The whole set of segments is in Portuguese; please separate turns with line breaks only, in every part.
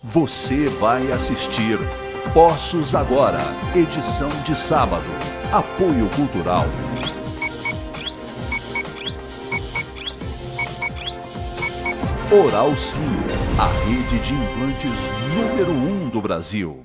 Você vai assistir Poços Agora, edição de sábado. Apoio Cultural. Oral Sim, a rede de implantes número 1 do Brasil.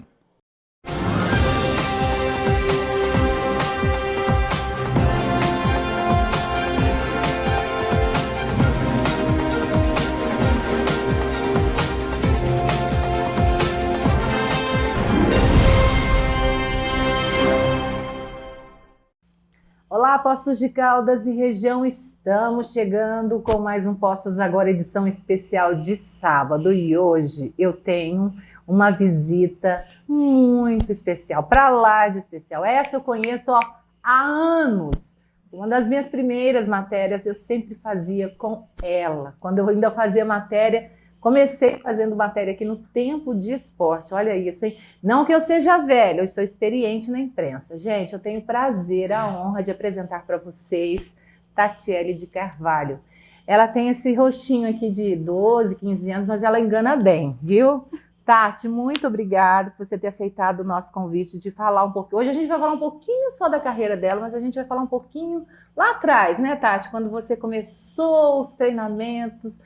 Olá, Poços de Caldas e região, estamos chegando com mais um Poços Agora, edição especial de sábado. E hoje eu tenho uma visita muito especial, para lá de especial. Essa eu conheço há anos. Uma das minhas primeiras matérias eu sempre fazia com ela. Quando eu ainda fazia matéria, comecei fazendo matéria aqui no Tempo de Esporte. Olha isso, hein? Não que eu seja velha, eu estou experiente na imprensa. Gente, eu tenho o prazer, a honra de apresentar para vocês Tatiele de Carvalho. Ela tem esse rostinho aqui de 12, 15 anos, mas ela engana bem, viu? Tati, muito obrigada por você ter aceitado o nosso convite de falar um pouquinho. Hoje a gente vai falar um pouquinho só da carreira dela, mas a gente vai falar um pouquinho lá atrás, né, Tati? Quando você começou os treinamentos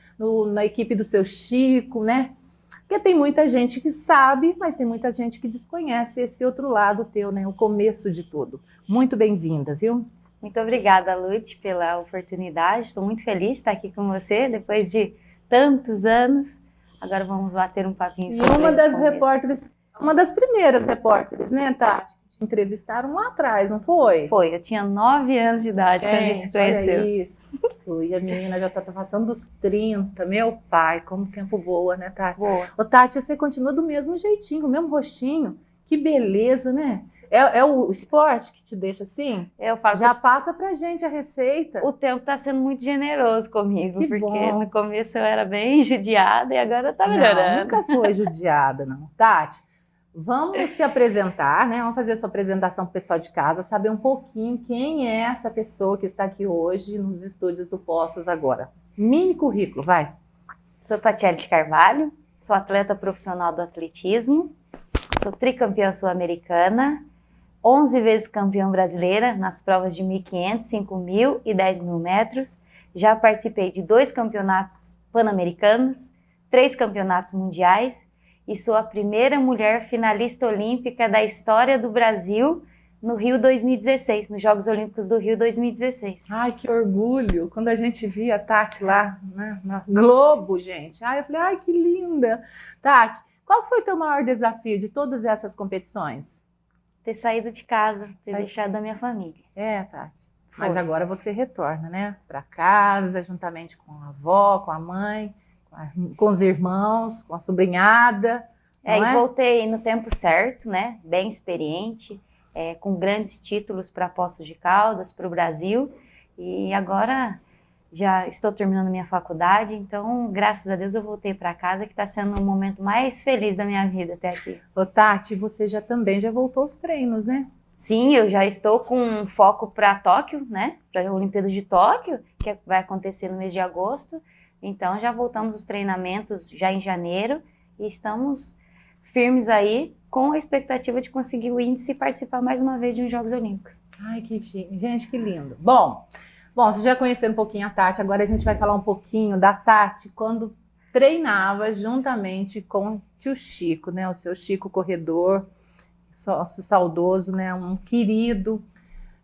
na equipe do seu Chico, né? Porque tem muita gente que sabe, mas tem muita gente que desconhece esse outro lado teu, né? O começo de tudo. Muito bem-vinda, viu?
Muito obrigada, Lute, pela oportunidade. Estou muito feliz de estar aqui com você depois de tantos anos. Agora vamos bater um papinho sobre
uma das repórteres, uma das primeiras repórteres, né, Tati, que te entrevistaram lá atrás, não foi?
Foi, eu tinha 9 anos de idade quando a gente se conheceu.
Olha isso, e a menina já está passando dos 30, meu pai, como o tempo voa, né, Tati?
Boa.
Ô, Tati, você continua do mesmo jeitinho, o mesmo rostinho, que beleza, né? É o esporte que te deixa assim?
Eu falo,
já passa pra gente a receita.
O tempo está sendo muito generoso comigo,
que
porque
bom.
No começo eu era bem judiada e agora está melhorando.
Não, nunca foi judiada, não. Tati, vamos se apresentar, né? Vamos fazer a sua apresentação para o pessoal de casa, saber um pouquinho quem é essa pessoa que está aqui hoje nos estúdios do Poços Agora. Mini currículo, vai.
Sou Tatiele de Carvalho, sou atleta profissional do atletismo, sou tricampeã sul-americana, 11 vezes campeã brasileira nas provas de 1.500, 5.000 e 10.000 metros. Já participei de 2 campeonatos pan-americanos, 3 campeonatos mundiais e sou a primeira mulher finalista olímpica da história do Brasil no Rio 2016, nos Jogos Olímpicos do Rio 2016.
Ai, que orgulho! Quando a gente via a Tati lá, né, na Globo, gente. Ai, eu falei, ai, que linda! Tati, qual foi o teu maior desafio de todas essas competições?
Ter saído de casa, ter deixado a minha família.
É, Tati. Mas agora você retorna, né? Para casa, juntamente com a avó, com a mãe, com os irmãos, com a sobrinhada.
E voltei no tempo certo, né? Bem experiente, com grandes títulos para Poços de Caldas, para o Brasil. E agora já estou terminando minha faculdade, então, graças a Deus, eu voltei para casa, que está sendo o momento mais feliz da minha vida até aqui.
Ô, Tati, você também já voltou aos treinos, né?
Sim, eu já estou com foco para Tóquio, né? Para a Olimpíada de Tóquio, que vai acontecer no mês de agosto. Então, já voltamos os treinamentos já em janeiro e estamos firmes aí com a expectativa de conseguir o índice e participar mais uma vez de uns Jogos Olímpicos.
Ai, que chique. Gente, que lindo. Bom, vocês já conheceram um pouquinho a Tati, agora a gente vai falar um pouquinho da Tati quando treinava juntamente com o tio Chico, né? O seu Chico corredor, sócio saudoso, né? Um querido.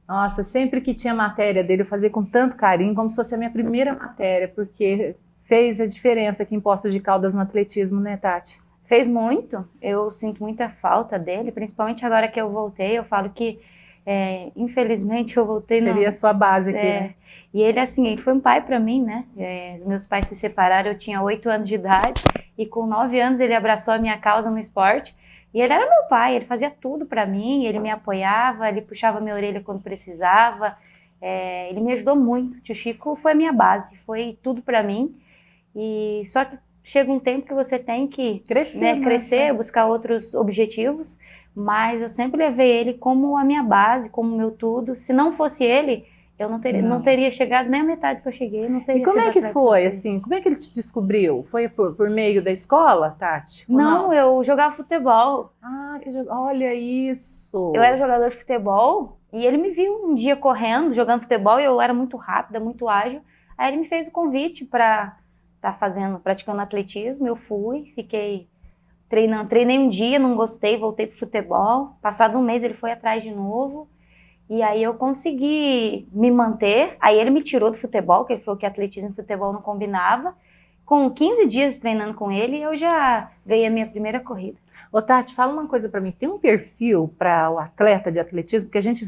Nossa, sempre que tinha matéria dele, eu fazia com tanto carinho, como se fosse a minha primeira matéria, porque fez a diferença aqui em Poços de Caldas no atletismo, né, Tati?
Fez muito. Eu sinto muita falta dele, principalmente agora que eu voltei. Eu falo que infelizmente eu voltei.
Seria a sua base aqui, né?
E ele, assim, ele foi um pai para mim, né? Os meus pais se separaram, eu tinha 8 anos de idade e com 9 anos ele abraçou a minha causa no esporte. E ele era meu pai, ele fazia tudo para mim, ele me apoiava, ele puxava minha orelha quando precisava. Ele me ajudou muito. O tio Chico foi a minha base, foi tudo para mim. E só que chega um tempo que você tem que crescer, buscar outros objetivos. Mas eu sempre levei ele como a minha base, como o meu tudo. Se não fosse ele, Eu não teria chegado nem a metade que eu cheguei, não teria
E como
sido
é que
atleta
foi,
olímpica.
assim, como é que ele te descobriu? Foi por meio da escola, Tati? Ou
Não, eu jogava futebol.
Ah, você jogou, olha isso.
Eu era jogador de futebol e ele me viu um dia correndo, jogando futebol, e eu era muito rápida, muito ágil. Aí ele me fez o convite para praticando atletismo. Eu fui, fiquei treinando, treinei um dia, não gostei, voltei pro futebol. Passado um mês ele foi atrás de novo. E aí eu consegui me manter. Aí ele me tirou do futebol, que ele falou que atletismo e futebol não combinava. Com 15 dias treinando com ele, eu já ganhei a minha primeira corrida.
Ô, Tati, fala uma coisa para mim. Tem um perfil para o atleta de atletismo, porque a gente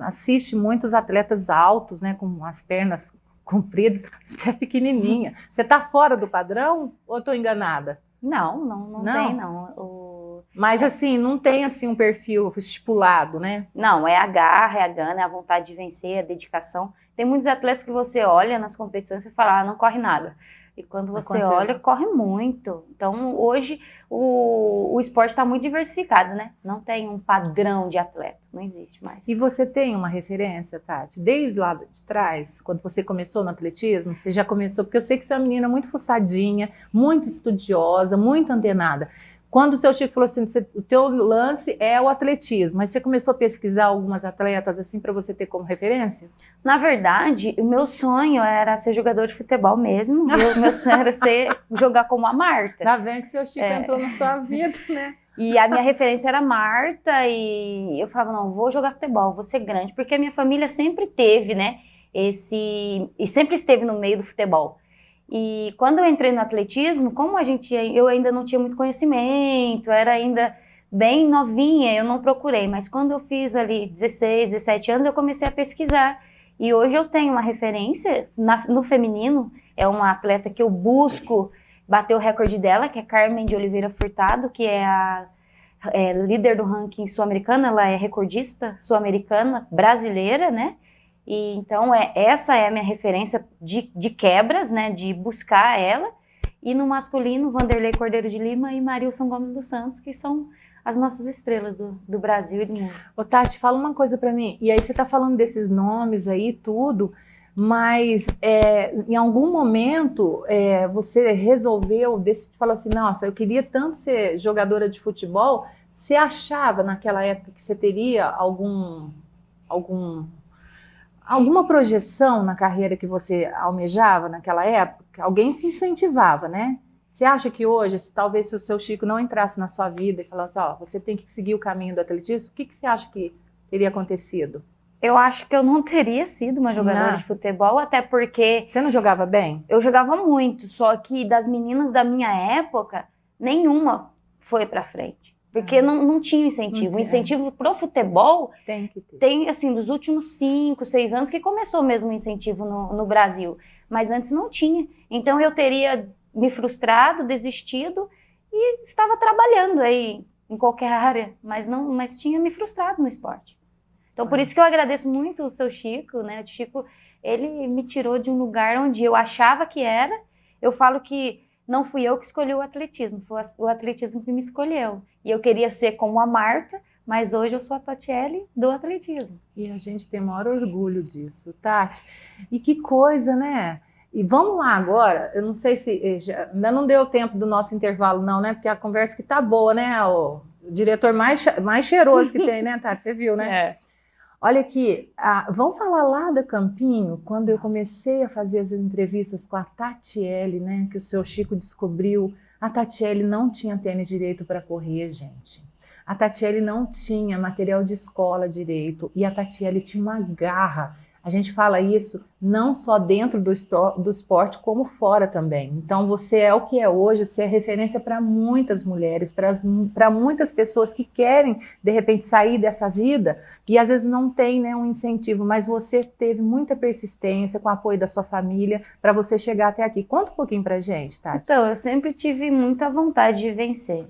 assiste muitos atletas altos, né, com as pernas compridas. Você é pequenininha. Você tá fora do padrão ou eu tô enganada?
Não tem, não.
Mas assim, não tem assim um perfil estipulado, né?
Não, é a garra, é a gana, é a vontade de vencer, é a dedicação. Tem muitos atletas que você olha nas competições e fala, não corre nada. E quando você olha, corre muito. Então, hoje, o esporte está muito diversificado, né? Não tem um padrão de atleta, não existe mais.
E você tem uma referência, Tati? Desde lá de trás, quando você começou no atletismo, você já começou, porque eu sei que você é uma menina muito fuçadinha, muito estudiosa, muito antenada. Quando o seu Chico falou assim, o teu lance é o atletismo, mas você começou a pesquisar algumas atletas assim para você ter como referência?
Na verdade, o meu sonho era ser jogador de futebol mesmo. O meu sonho era jogar como a Marta.
Tá vendo que o seu Chico entrou na sua vida, né?
E a minha referência era a Marta, e eu falava, não, vou jogar futebol, vou ser grande, porque a minha família sempre teve, né, e sempre esteve no meio do futebol. E quando eu entrei no atletismo, como eu ainda não tinha muito conhecimento, era ainda bem novinha, eu não procurei, mas quando eu fiz ali 16, 17 anos, eu comecei a pesquisar. E hoje eu tenho uma referência no feminino, é uma atleta que eu busco bater o recorde dela, que é Carmen de Oliveira Furtado, que é a líder do ranking sul-americano, ela é recordista sul-americana, brasileira, né? E então essa é a minha referência de quebras, né, de buscar ela. E no masculino, Vanderlei Cordeiro de Lima e Marilson Gomes dos Santos, que são as nossas estrelas do Brasil e do mundo.
Ô, Tati, fala uma coisa pra mim. E aí você tá falando desses nomes aí, tudo, mas em algum momento você resolveu, falou assim, nossa, eu queria tanto ser jogadora de futebol. Você achava naquela época que você teria alguma projeção na carreira que você almejava naquela época? Alguém se incentivava, né? Você acha que hoje, talvez se o seu Chico não entrasse na sua vida e falasse, ó, você tem que seguir o caminho do atletismo, o que você acha que teria acontecido?
Eu acho que eu não teria sido uma jogadora de futebol, até porque...
Você não jogava bem?
Eu jogava muito, só que das meninas da minha época, nenhuma foi pra frente. Porque não tinha incentivo. O incentivo pro futebol
tem que ter.
Tem, assim, dos últimos 5, 6 anos que começou mesmo o incentivo no Brasil. Mas antes não tinha. Então eu teria me frustrado, desistido e estava trabalhando aí em qualquer área, mas tinha me frustrado no esporte. Então por isso que eu agradeço muito o seu Chico, né? O Chico, ele me tirou de um lugar onde eu achava que era. Eu falo que não fui eu que escolhi o atletismo, foi o atletismo que me escolheu. E eu queria ser como a Marta, mas hoje eu sou a Tatiele do atletismo.
E a gente tem o maior orgulho disso, Tati. E que coisa, né? E vamos lá agora, eu não sei se... ainda não deu tempo do nosso intervalo não, né? Porque a conversa que tá boa, né? O diretor mais cheiroso que tem, né, Tati? Você viu, né? Olha aqui, vamos falar lá da Campinho, quando eu comecei a fazer as entrevistas com a Tatiele, né, que o seu Chico descobriu, a Tatiele não tinha tênis direito para correr, gente. A Tatiele não tinha material de escola direito e a Tatiele tinha uma garra. A gente fala isso não só dentro do esporte, como fora também. Então você é o que é hoje, você é referência para muitas mulheres, para muitas pessoas que querem, de repente, sair dessa vida e às vezes não tem, né, um incentivo, mas você teve muita persistência com o apoio da sua família para você chegar até aqui. Conta um pouquinho pra gente, Tati.
Então, eu sempre tive muita vontade de vencer.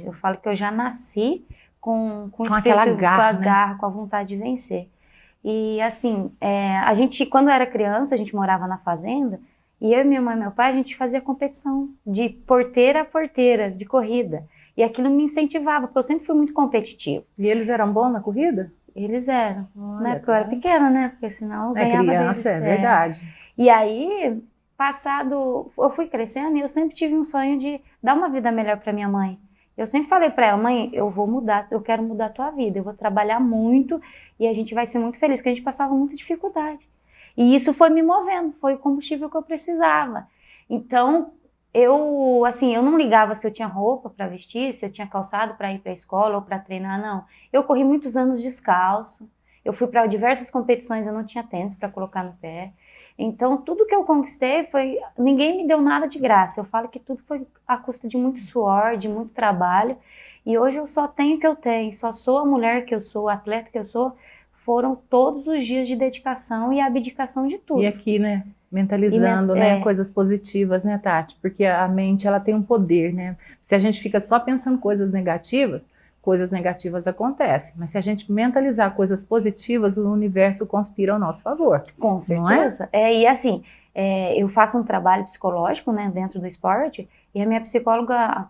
Eu falo que eu já nasci com o espírito,
aquela garra,
com a garra, com a vontade de vencer. E assim, a gente, quando eu era criança, a gente morava na fazenda, e eu, minha mãe e meu pai, a gente fazia competição de porteira a porteira, de corrida. E aquilo me incentivava, porque eu sempre fui muito competitiva.
E eles eram bons na corrida?
Eles eram.
Olha,
Na época eu era pequena, né? Porque senão eu ganhava
criança,
deles.
é verdade.
E aí, eu fui crescendo e eu sempre tive um sonho de dar uma vida melhor para minha mãe. Eu sempre falei para ela, mãe, eu vou mudar, eu quero mudar a tua vida, eu vou trabalhar muito e a gente vai ser muito feliz, porque a gente passava muita dificuldade. E isso foi me movendo, foi o combustível que eu precisava. Então, eu não ligava se eu tinha roupa para vestir, se eu tinha calçado para ir para a escola ou para treinar, não. Eu corri muitos anos descalço, eu fui para diversas competições, eu não tinha tênis para colocar no pé. Então, tudo que eu conquistei ninguém me deu nada de graça. Eu falo que tudo foi à custa de muito suor, de muito trabalho. E hoje eu só tenho o que eu tenho, só sou a mulher que eu sou, a atleta que eu sou. Foram todos os dias de dedicação e abdicação de tudo.
E aqui, né, mentalizando, né, coisas positivas, né, Tati? Porque a mente, ela tem um poder, né? Se a gente fica só pensando coisas negativas acontecem. Mas se a gente mentalizar coisas positivas, o universo conspira ao nosso favor.
Com certeza. E assim, eu faço um trabalho psicológico, né, dentro do esporte, e a minha psicóloga,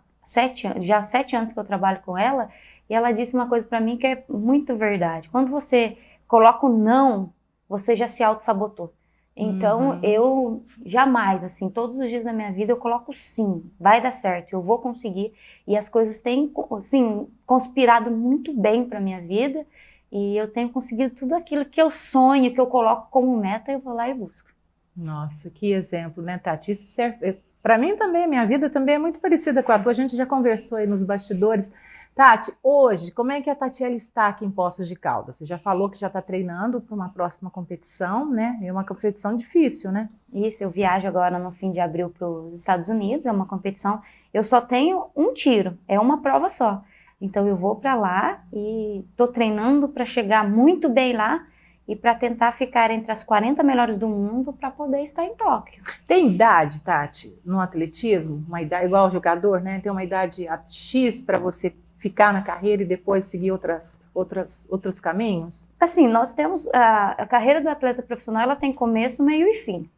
já há 7 anos que eu trabalho com ela, e ela disse uma coisa para mim que é muito verdade. Quando você coloca o não, você já se auto-sabotou. Então, eu jamais, assim, todos os dias da minha vida eu coloco sim, vai dar certo, eu vou conseguir. E as coisas têm, assim, conspirado muito bem para minha vida e eu tenho conseguido tudo aquilo que eu sonho, que eu coloco como meta, eu vou lá e busco.
Nossa, que exemplo, né, Tati? Isso serve... Para mim também, a minha vida também é muito parecida com a tua. A gente já conversou aí nos bastidores. Tati, hoje, como é que a Tatiele está aqui em Poços de Caldas? Você já falou que já está treinando para uma próxima competição, né? É uma competição difícil, né?
Isso, eu viajo agora no fim de abril para os Estados Unidos, é uma competição. Eu só tenho um tiro, é uma prova só. Então eu vou para lá e estou treinando para chegar muito bem lá e para tentar ficar entre as 40 melhores do mundo para poder estar em Tóquio.
Tem idade, Tati, no atletismo? Uma idade igual ao jogador, né? Tem uma idade X para você ficar na carreira e depois seguir outros caminhos?
Assim, nós temos a carreira do atleta profissional, ela tem começo, meio e fim.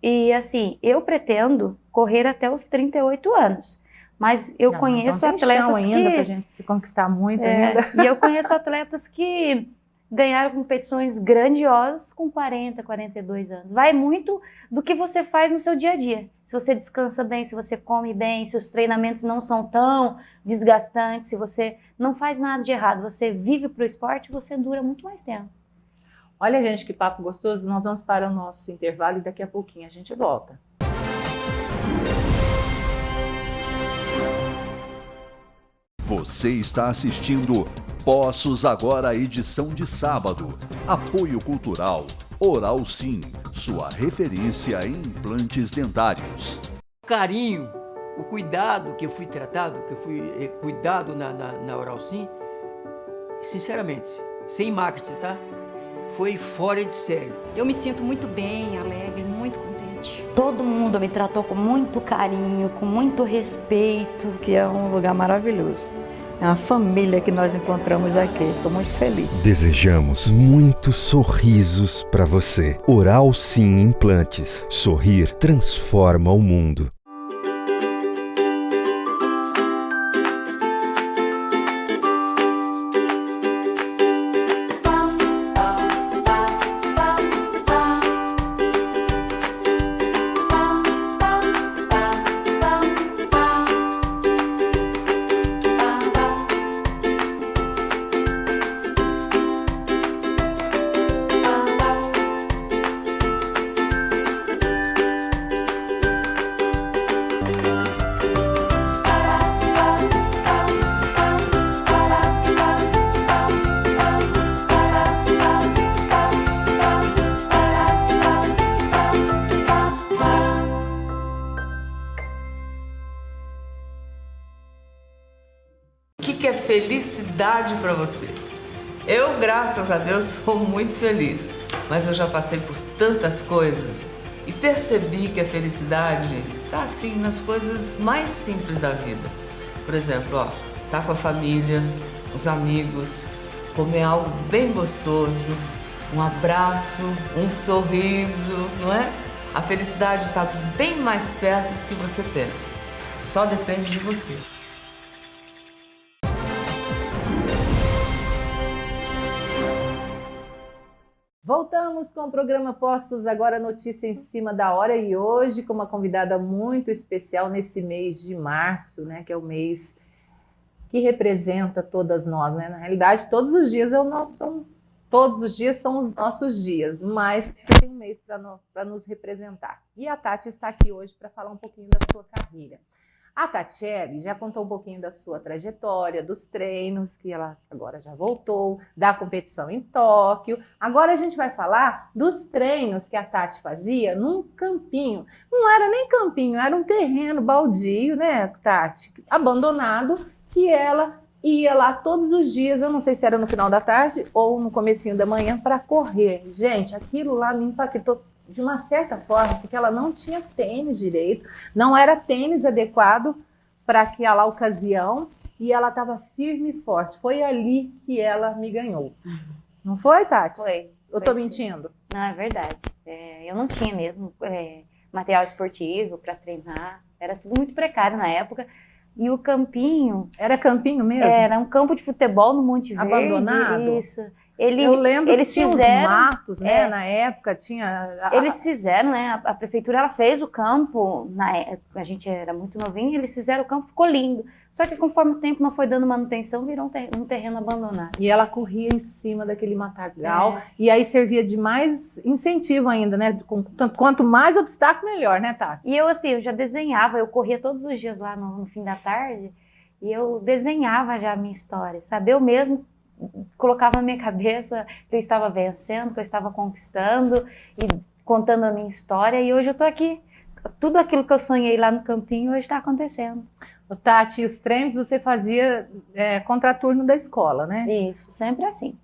E assim, eu pretendo correr até os 38 anos. Mas eu conheço atletas
ainda pra gente se conquistar muito ainda.
E eu conheço atletas que ganharam competições grandiosas com 40, 42 anos. Vai muito do que você faz no seu dia a dia. Se você descansa bem, se você come bem, se os treinamentos não são tão desgastantes, se você não faz nada de errado, você vive para o esporte, você dura muito mais tempo.
Olha, gente, que papo gostoso. Nós vamos para o nosso intervalo e daqui a pouquinho a gente volta.
Você está assistindo Poços Agora, edição de sábado. Apoio cultural Oral Sim, sua referência em implantes dentários.
O carinho, o cuidado que eu fui tratado, que eu fui cuidado na Oral Sim, sinceramente, sem marketing, tá? Foi fora de sério.
Eu me sinto muito bem, alegre, muito contente.
Todo mundo me tratou com muito carinho, com muito respeito, que é um lugar maravilhoso. É uma família que nós encontramos aqui. Estou muito feliz.
Desejamos muitos sorrisos para você. Oral Sim Implantes. Sorrir transforma o mundo.
O que é felicidade para você? Eu, graças a Deus, sou muito feliz, mas eu já passei por tantas coisas e percebi que a felicidade está assim nas coisas mais simples da vida. Por exemplo, tá com a família, os amigos, comer algo bem gostoso, um abraço, um sorriso, não é? A felicidade está bem mais perto do que você pensa. Só depende de você.
Voltamos com o programa Postos, agora notícia em cima da hora, e hoje com uma convidada muito especial nesse mês de março, né, que é o mês que representa todas nós, né? Na realidade, todos os dias são os nossos dias, mas tem um mês para nos representar. E a Tati está aqui hoje para falar um pouquinho da sua carreira. A Tatiele já contou um pouquinho da sua trajetória, dos treinos, que ela agora já voltou, da competição em Tóquio. Agora a gente vai falar dos treinos que a Tati fazia num campinho. Não era nem campinho, era um terreno baldio, né, Tati? Abandonado, que ela ia lá todos os dias, eu não sei se era no final da tarde ou no comecinho da manhã, para correr. Gente, aquilo lá me impactou de uma certa forma, porque ela não tinha tênis direito, não era tênis adequado para aquela ocasião, e ela estava firme e forte. Foi ali que ela me ganhou. Não foi, Tati?
Foi.
Eu tô mentindo?
Não, é verdade. Eu não tinha mesmo material esportivo para treinar, era tudo muito precário na época. E o campinho...
Era campinho mesmo?
Era um campo de futebol no Monte Verde.
Abandonado?
Isso.
Eu lembro
eles
que tinha
fizeram,
os matos, né? Na época tinha...
Eles fizeram, né? A prefeitura ela fez o campo, a gente era muito novinho, eles fizeram o campo, ficou lindo. Só que conforme o tempo não foi dando manutenção, virou um terreno abandonado.
E ela corria em cima daquele matagal, e aí servia de mais incentivo ainda, né? Quanto mais obstáculo, melhor, né, Tati?
E eu, assim, eu já desenhava, eu corria todos os dias lá no fim da tarde, e eu desenhava já a minha história, sabe? Eu mesmo colocava na minha cabeça que eu estava vencendo, que eu estava conquistando e contando a minha história, e hoje eu tô aqui. Tudo aquilo que eu sonhei lá no campinho hoje está acontecendo.
Tati, os treinos você fazia contraturno da escola, né?
Isso, sempre assim.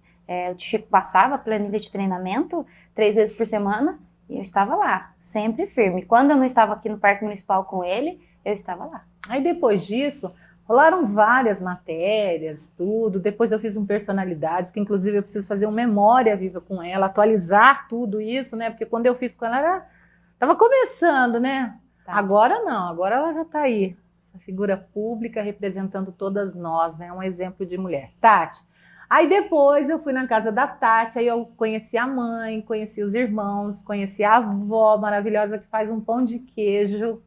O Chico passava a planilha de treinamento 3 vezes por semana e eu estava lá, sempre firme. Quando eu não estava aqui no Parque Municipal com ele, eu estava lá.
Aí depois disso, rolaram várias matérias, tudo. Depois eu fiz um Personalidades, que inclusive eu preciso fazer uma memória viva com ela, atualizar tudo isso, né? Porque quando eu fiz com ela, estava começando, né? Tá. Agora não, agora ela já está aí. Essa figura pública representando todas nós, né? Um exemplo de mulher. Tati. Aí depois eu fui na casa da Tati, aí eu conheci a mãe, conheci os irmãos, conheci a avó maravilhosa que faz um pão de queijo.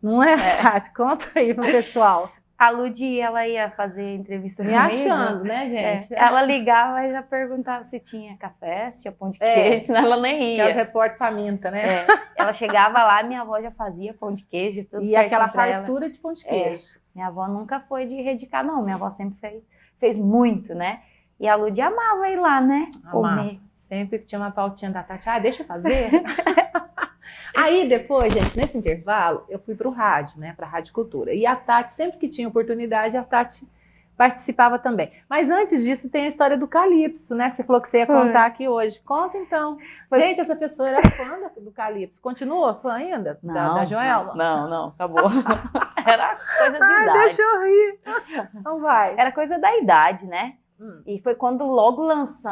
Não é, Tati? Conta aí pro pessoal.
A Ludi, ela ia fazer entrevista
comigo. Me achando, né, gente?
Ela ligava e já perguntava se tinha café, se tinha pão de queijo, senão ela nem ia.
Que é os repórter faminta, né?
Ela chegava lá, minha avó já fazia pão de queijo, tudo certinho.
E aquela fartura de pão de queijo.
Minha avó nunca foi de redicar, não. Minha avó sempre fez muito, né? E a Ludi amava ir lá, né? Comer.
Sempre que tinha uma pautinha da Tati, deixa eu fazer. Aí depois, gente, nesse intervalo, eu fui para o rádio, né, para a Rádio Cultura. E a Tati, sempre que tinha oportunidade, a Tati participava também. Mas antes disso, tem a história do Calypso, né, que você falou que você ia contar aqui hoje. Conta então. Gente, essa pessoa era fã do Calypso. Continua fã ainda?
Não,
da Joelma?
Não, acabou. Era coisa de idade.
Deixa eu rir. Então vai.
Era coisa da idade, né? E foi quando logo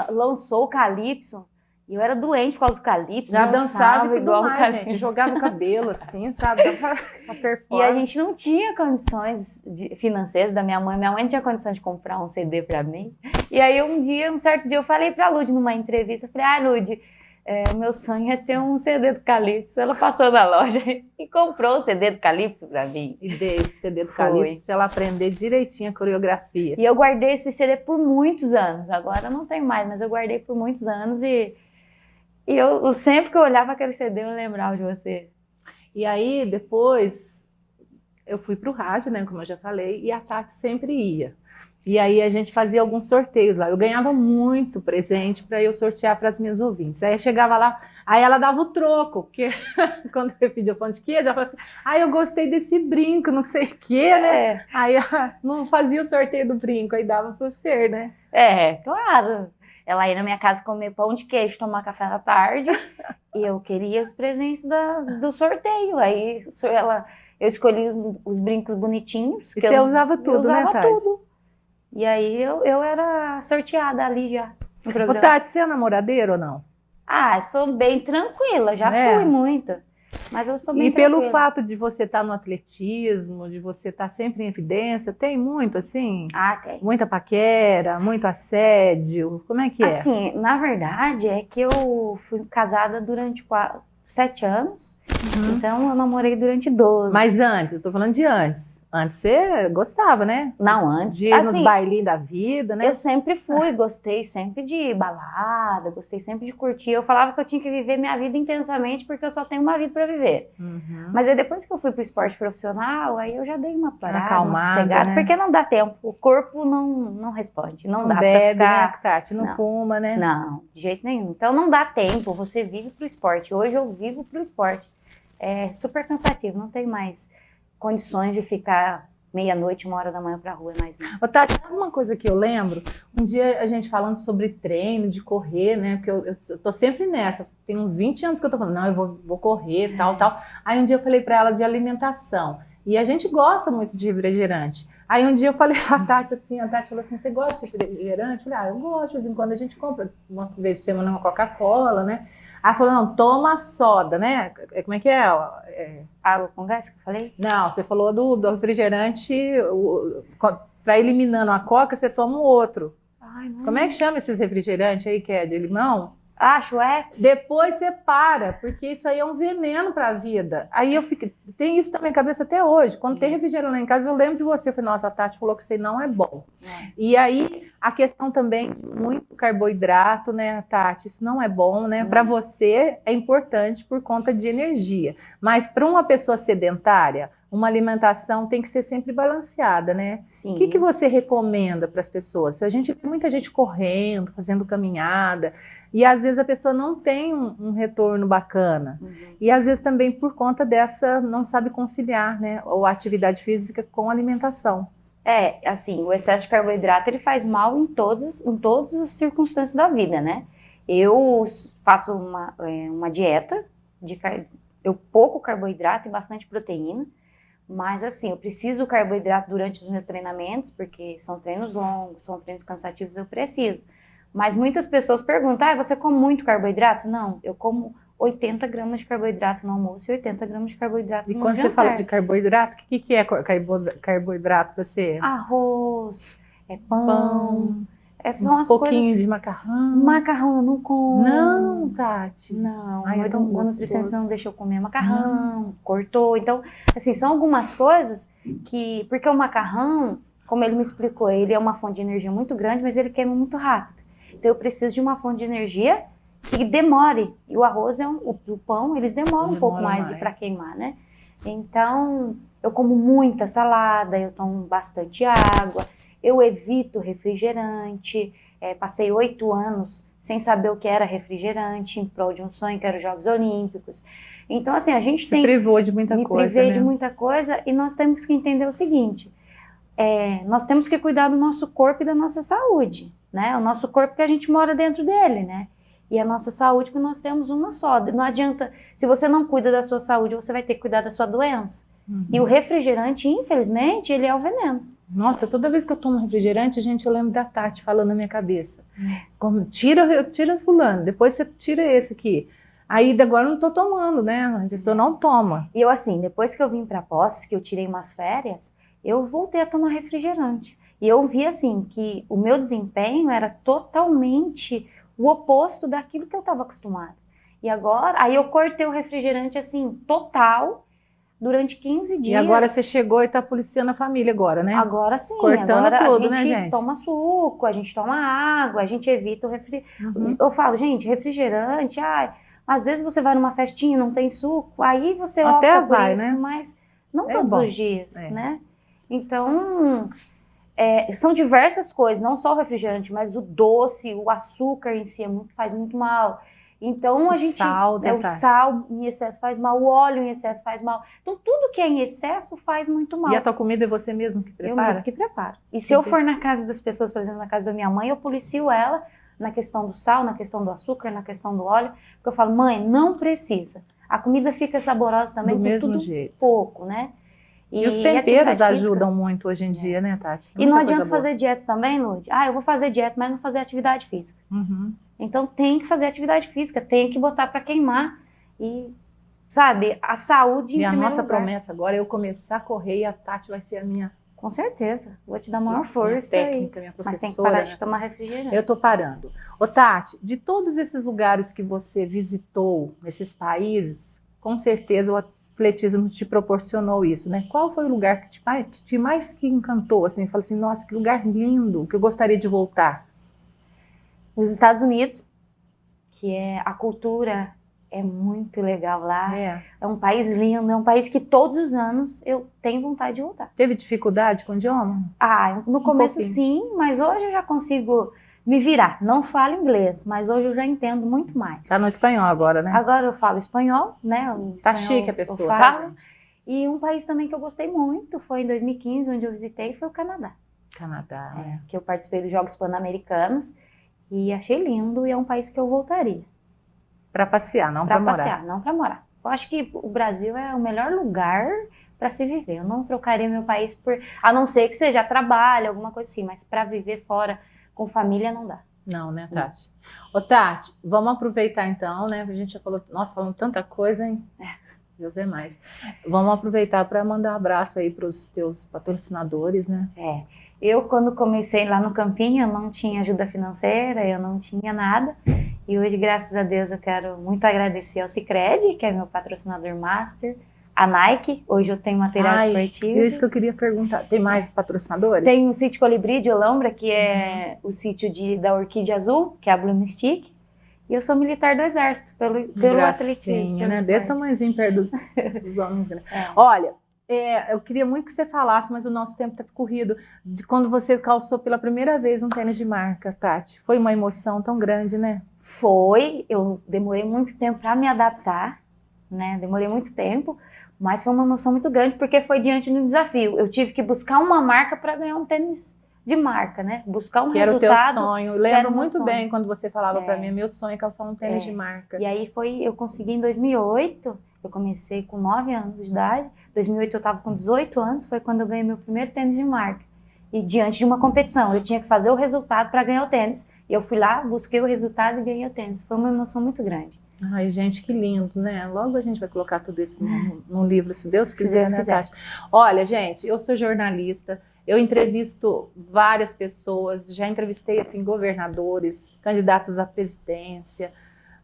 lançou o Calypso. E eu era doente por causa do Calypso.
Já dançava e tudo
igual
mais, gente. Jogava o cabelo assim, sabe?
E a gente não tinha condições financeiras da minha mãe. Minha mãe não tinha condição de comprar um CD pra mim. E aí um certo dia eu falei pra Ludi numa entrevista, eu falei, Ludi, o meu sonho é ter um CD do Calypso. Ela passou na loja e comprou o CD do Calypso pra mim.
E dei o CD do Calypso pra ela aprender direitinho a coreografia.
E eu guardei esse CD por muitos anos. Agora eu não tenho mais, mas eu guardei por muitos anos e eu sempre que eu olhava aquele CD, eu lembrava de você.
E aí, depois, eu fui pro rádio, né, como eu já falei, e a Tati sempre ia. E aí a gente fazia alguns sorteios lá. Eu ganhava muito presente para eu sortear para as minhas ouvintes. Aí eu chegava lá, aí ela dava o troco, porque quando eu pedia pão de queijo, ela falava assim, eu gostei desse brinco, não sei o quê, né? Aí não fazia o sorteio do brinco, aí dava para você, né?
Claro. Ela ia na minha casa comer pão de queijo, tomar café da tarde, e eu queria os presentes do sorteio. Aí eu escolhi os brincos bonitinhos.
E você usava tudo, né, Tati?
Eu usava tudo. E aí eu era sorteada ali já no programa.
Tati, você é namoradeira ou não?
Sou bem tranquila, já fui muito. Mas eu sou bem
E pelo
tranquila.
fato de você estar no atletismo, de você estar sempre em evidência, tem muito assim?
Ah, tem.
Muita paquera, muito assédio, como é que é?
Assim, na verdade, é que eu fui casada durante 7 anos, então eu namorei durante 12.
Mas antes, eu tô falando de antes. Antes você gostava, né?
Não, antes,
De ir nos
assim,
bailinhos da vida, né?
eu sempre fui, gostei sempre de balada, gostei sempre de curtir. Eu falava que eu tinha que viver minha vida intensamente porque eu só tenho uma vida para viver.
Uhum.
Mas aí depois que eu fui pro esporte profissional, aí eu já dei uma parada, uma
acalmada,
sossegada,
né?
porque não dá tempo, o corpo não responde, não dá
bebe,
pra
né,
ficar...
Tati? Não
Não.
fuma, né?
Não, de jeito nenhum. Então não dá tempo, você vive pro esporte. Hoje eu vivo pro esporte. É super cansativo, não tem mais condições de ficar meia-noite, 1h da manhã pra rua, mais não.
Ô, Tati, sabe uma coisa que eu lembro? Um dia a gente falando sobre treino, de correr, né? Porque eu tô sempre nessa. Tem uns 20 anos que eu tô falando, não, eu vou correr, tal. Aí um dia eu falei pra ela de alimentação. E a gente gosta muito de refrigerante. Aí um dia eu falei pra Tati assim, a Tati falou assim, você gosta de refrigerante? Eu falei, eu gosto, de vez em quando a gente compra uma vez por semana uma Coca-Cola, né? Aí falou, não, toma soda, né? Como é que é?
Água com gás que eu falei?
Não, você falou do refrigerante, para eliminando a coca, você toma o outro.
Ai, não.
Como é que chama esses refrigerantes aí que é de limão?
Ah, Schweppes?
Depois você para, porque isso aí é um veneno para a vida. Aí eu fico, tem isso na minha cabeça até hoje. Quando tem refrigerante lá em casa, eu lembro de você. Eu falei, nossa, a Tati falou que isso aí não é bom. E aí, a questão também de muito carboidrato, né, Tati? Isso não é bom, né? Para você é importante por conta de energia. Mas para uma pessoa sedentária, uma alimentação tem que ser sempre balanceada, né?
Sim.
O que você recomenda para as pessoas? A gente vê muita gente correndo, fazendo caminhada, e às vezes a pessoa não tem um retorno bacana. E às vezes também por conta dessa, não sabe conciliar, né? Ou a atividade física com a alimentação.
É, assim, o excesso de carboidrato ele faz mal em todas as circunstâncias da vida, né? Eu faço uma dieta eu pouco carboidrato e bastante proteína, mas assim, eu preciso do carboidrato durante os meus treinamentos, porque são treinos longos, são treinos cansativos, eu preciso. Mas muitas pessoas perguntam, você come muito carboidrato? Não, eu como 80 gramas de carboidrato no almoço e 80 gramas de carboidrato no jantar.
E quando você fala de carboidrato, o que é carboidrato para você?
Arroz, pão. São as
pouquinho
coisas...
de macarrão.
Macarrão eu não como.
Não, Tati.
Não,
Ai, é tão
o nutricionista
gostoso.
não deixou eu comer macarrão, cortou. Então, assim, são algumas coisas que... Porque o macarrão, como ele me explicou, ele é uma fonte de energia muito grande, mas ele queima muito rápido. Então, eu preciso de uma fonte de energia que demore. E o arroz, o pão, eles demoram um pouco mais para queimar, né? Então, eu como muita salada, eu tomo bastante água, eu evito refrigerante. Passei 8 anos sem saber o que era refrigerante, em prol de um sonho que era os Jogos Olímpicos. Então, assim, a gente tem...
privou de muita coisa,
Me privei
né?
de muita coisa e nós temos que entender o seguinte, nós temos que cuidar do nosso corpo e da nossa saúde, né? O nosso corpo que a gente mora dentro dele, né? E a nossa saúde que nós temos uma só. Não adianta, se você não cuida da sua saúde, você vai ter que cuidar da sua doença. E o refrigerante, infelizmente, ele é o veneno.
Nossa, toda vez que eu tomo refrigerante, gente, eu lembro da Tati falando na minha cabeça. Como, tira fulano, depois você tira esse aqui. Aí agora eu não tô tomando, né? A pessoa não toma.
E eu assim, depois que eu vim para Poços, que eu tirei umas férias, eu voltei a tomar refrigerante. E eu vi assim, que o meu desempenho era totalmente o oposto daquilo que eu estava acostumada. E agora, aí eu cortei o refrigerante assim, total, durante 15 dias.
E agora você chegou e tá policiando a família agora, né?
Agora sim,
cortando
agora
tudo,
a gente,
né, gente?
toma suco, a gente toma água, a gente evita o refrigerante. Eu falo, gente, refrigerante, às vezes você vai numa festinha e não tem suco, aí você
Até
opta por
vai,
isso,
né?
mas não
É
todos
bom.
os dias, né? Então, são diversas coisas, não só o refrigerante, mas o doce, o açúcar em si faz muito mal. Então, o sal em excesso faz mal, o óleo em excesso faz mal. Então, tudo que é em excesso faz muito mal.
E a tua comida é você mesmo que prepara?
Eu mesmo que preparo. E se eu for na casa das pessoas, por exemplo, na casa da minha mãe, eu policio ela na questão do sal, na questão do açúcar, na questão do óleo, porque eu falo, mãe, não precisa. A comida fica saborosa também
do
com
mesmo
tudo
jeito.
pouco, né?
E os temperos ajudam muito hoje em dia, né, Tati?
E não adianta fazer dieta também, Lud. Eu vou fazer dieta, mas não fazer atividade física. Então tem que fazer atividade física, tem que botar para queimar. E sabe, a saúde em
E a
primeiro
nossa
lugar.
promessa agora é eu começar a correr e a Tati vai ser a minha
Com certeza. Vou te dar maior
minha
força.
técnica, minha
Mas tem que
professora.
parar
né?
de tomar refrigerante.
Eu tô parando. Ô, Tati, de todos esses lugares que você visitou, nesses países, com certeza o atletismo te proporcionou isso, né? Qual foi o lugar que te mais que encantou, assim, falou assim, nossa, que lugar lindo, que eu gostaria de voltar?
Os Estados Unidos, que é a cultura é muito legal lá.
É.
É um país lindo, é um país que todos os anos eu tenho vontade de voltar.
Teve dificuldade com o idioma?
Ah, no começo
pouquinho.
sim, mas hoje eu já consigo me virar. Não falo inglês, mas hoje eu já entendo muito mais.
Tá no espanhol agora, né?
Agora eu falo espanhol, né? O
Tá
espanhol
chique a
eu
pessoa,
falo.
tá, gente?
E um país também que eu gostei muito foi em 2015, onde eu visitei, foi o Canadá.
Canadá,
É, que eu participei dos Jogos Pan-Americanos e achei lindo e é um país que eu voltaria.
Pra passear, não pra
Para
morar.
passear, não para morar. Eu acho que o Brasil é o melhor lugar para se viver. Eu não trocaria meu país por, a não ser que seja trabalho, alguma coisa assim, mas para viver fora com família não dá.
Não, né, Tati? Ô, Tati, vamos aproveitar então, né? A gente já falou, nossa, falando tanta coisa, hein? Deus é mais. Vamos aproveitar para mandar um abraço aí para os teus patrocinadores, né?
É. Eu, quando comecei lá no Campinho, eu não tinha ajuda financeira, eu não tinha nada. E hoje, graças a Deus, eu quero muito agradecer ao Sicredi, que é meu patrocinador master, a Nike, hoje eu tenho material esportivo.
Isso que eu queria perguntar. Tem mais patrocinadores?
Tem o sítio Colibri de Olambra, que é o sítio da Orquídea Azul, que é a Bloom Stick. E eu sou militar do Exército, pelo atletismo. Pelo
né? Desse
esporte.
tamanhozinho perto dos homens. Né?
É.
Olha, eu queria muito que você falasse, mas o nosso tempo está corrido, de quando você calçou pela primeira vez um tênis de marca, Tati. Foi uma emoção tão grande, né?
Foi, eu demorei muito tempo para me adaptar, né? Demorei muito tempo, mas foi uma emoção muito grande porque foi diante de um desafio. Eu tive que buscar uma marca para ganhar um tênis de marca, né? Buscar um
Que era o
resultado.
teu sonho. Eu
era
lembro
o meu
muito
sonho.
bem quando você falava para mim, meu sonho é calçar um tênis de marca.
E aí eu consegui em 2008, eu comecei com 9 anos de idade, 2008 eu estava com 18 anos, foi quando eu ganhei meu primeiro tênis de marca. E diante de uma competição, eu tinha que fazer o resultado para ganhar o tênis. E eu fui lá, busquei o resultado e ganhei o tênis. Foi uma emoção muito grande.
Ai, gente, que lindo, né? Logo a gente vai colocar tudo isso num livro, se Deus quiser,
Deus
né,
quiser.
Tati? Olha, gente, eu sou jornalista, eu entrevisto várias pessoas, já entrevistei, assim, governadores, candidatos à presidência,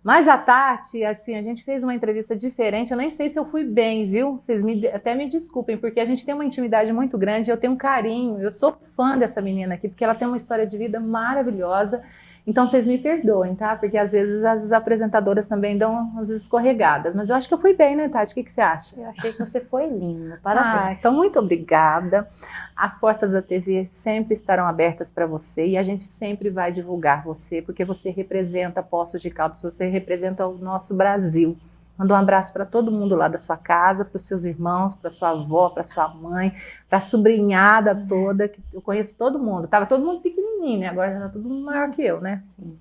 mas a Tati, assim, a gente fez uma entrevista diferente, eu nem sei se eu fui bem, viu? Vocês até me desculpem, porque a gente tem uma intimidade muito grande, eu tenho um carinho, eu sou fã dessa menina aqui, porque ela tem uma história de vida maravilhosa. Então, vocês me perdoem, tá? Porque às vezes as apresentadoras também dão umas escorregadas. Mas eu acho que eu fui bem, né, Tati? O que você acha?
Eu achei que você foi linda. Parabéns.
Então, muito obrigada. As portas da TV sempre estarão abertas para você e a gente sempre vai divulgar você, porque você representa Poços de Caldas, você representa o nosso Brasil. Manda um abraço para todo mundo lá da sua casa, para os seus irmãos, para sua avó, para sua mãe, para a sobrinhada toda, que eu conheço todo mundo. Tava todo mundo pequenininho, né? Agora já tá todo mundo maior que eu, né?
Sim.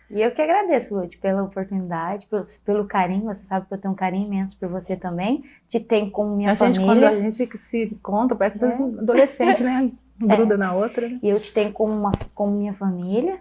E eu que agradeço, Lud, pela oportunidade, pelo carinho. Você sabe que eu tenho um carinho imenso por você também. Te tenho como minha família.
Quando a gente se encontra, parece que adolescente, né? Gruda na outra. Né?
E eu te tenho como minha família.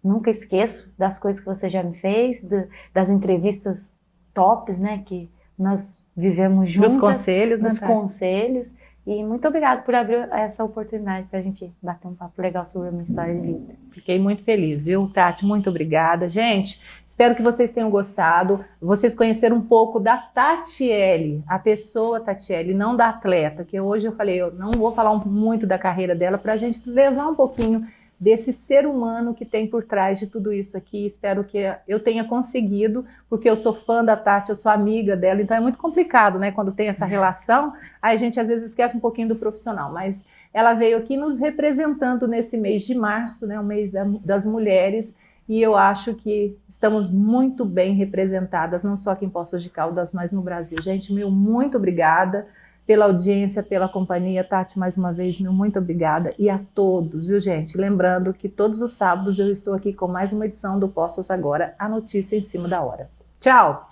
Nunca esqueço das coisas que você já me fez, das entrevistas tops, né, que nós vivemos juntas.
Dos conselhos, né,
dos conselhos. E muito obrigada por abrir essa oportunidade para a gente bater um papo legal sobre a minha história de vida.
Fiquei muito feliz, viu, Tati? Muito obrigada. Gente, espero que vocês tenham gostado. Vocês conheceram um pouco da Tatiele, a pessoa Tatiele, não da atleta, que hoje eu falei, eu não vou falar muito da carreira dela, para a gente levar um pouquinho desse ser humano que tem por trás de tudo isso aqui. Espero que eu tenha conseguido, porque eu sou fã da Tati, eu sou amiga dela, então é muito complicado, né, quando tem essa relação, aí a gente às vezes esquece um pouquinho do profissional, mas ela veio aqui nos representando nesse mês de março, né, o mês das mulheres, e eu acho que estamos muito bem representadas, não só aqui em Poços de Caldas, mas no Brasil. Gente, muito obrigada pela audiência, pela companhia. Tati, mais uma vez, muito obrigada. E a todos, viu, gente? Lembrando que todos os sábados eu estou aqui com mais uma edição do Poços Agora, a notícia em cima da hora. Tchau!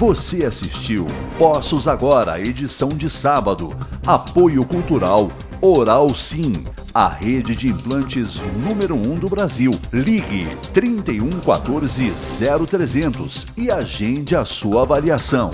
Você assistiu Poços Agora, edição de sábado. Apoio Cultural Oral Sim, a rede de implantes número 1 do Brasil. Ligue 31 14 0300 e agende a sua avaliação.